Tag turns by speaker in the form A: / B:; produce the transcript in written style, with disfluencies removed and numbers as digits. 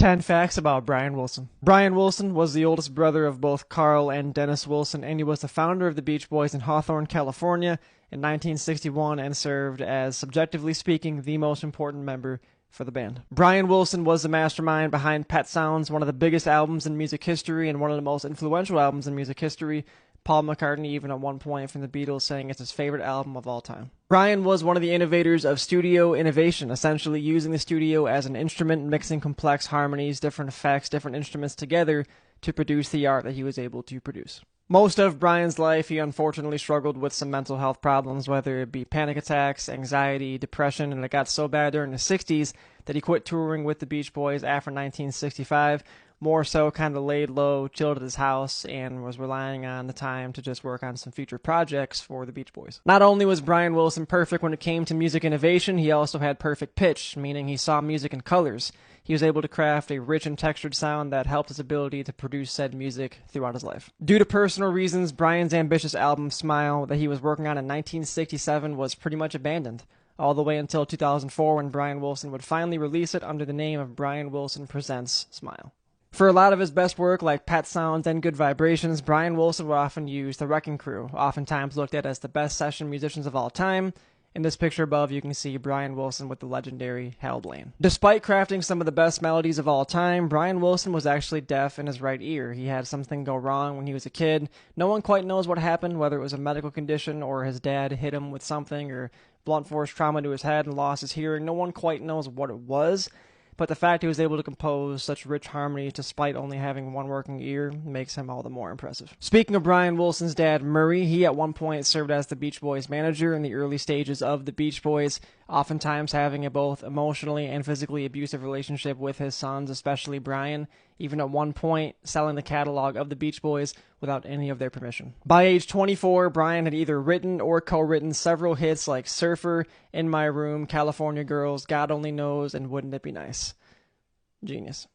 A: 10 facts about Brian Wilson. Brian Wilson was the oldest brother of both Carl and Dennis Wilson, and he was the founder of the Beach Boys in Hawthorne, California in 1961 and served as, subjectively speaking, the most important member for the band. Brian Wilson was the mastermind behind Pet Sounds, one of the biggest albums in music history and one of the most influential albums in music history. Paul McCartney even at one point from the Beatles saying it's his favorite album of all time. Brian was one of the innovators of studio innovation, essentially using the studio as an instrument, mixing complex harmonies, different effects, different instruments together to produce the art that he was able to produce. Most of Brian's life, he unfortunately struggled with some mental health problems, whether it be panic attacks, anxiety, depression, and it got so bad during the 60s that he quit touring with the Beach Boys after 1965. More so kind of laid low, chilled at his house, and was relying on the time to just work on some future projects for the Beach Boys. Not only was Brian Wilson perfect when it came to music innovation, he also had perfect pitch, meaning he saw music in colors. He was able to craft a rich and textured sound that helped his ability to produce said music throughout his life. Due to personal reasons, Brian's ambitious album Smile that he was working on in 1967 was pretty much abandoned, all the way until 2004 when Brian Wilson would finally release it under the name of Brian Wilson Presents Smile. For a lot of his best work, like Pet Sounds and Good Vibrations, Brian Wilson would often use the Wrecking Crew, oftentimes looked at as the best session musicians of all time. In this picture above, you can see Brian Wilson with the legendary Hal Blaine. Despite crafting some of the best melodies of all time, Brian Wilson was actually deaf in his right ear. He had something go wrong when he was a kid. No one quite knows what happened, whether it was a medical condition or his dad hit him with something or blunt force trauma to his head and lost his hearing. No one quite knows what it was. But the fact he was able to compose such rich harmony despite only having one working ear makes him all the more impressive. Speaking of Brian Wilson's dad, Murray, he at one point served as the Beach Boys manager in the early stages of the Beach Boys, oftentimes having a both emotionally and physically abusive relationship with his sons, especially Brian, even at one point selling the catalog of the Beach Boys without any of their permission. By age 24, Brian had either written or co-written several hits like Surfer, In My Room, California Girls, God Only Knows, and Wouldn't It Be Nice. Genius.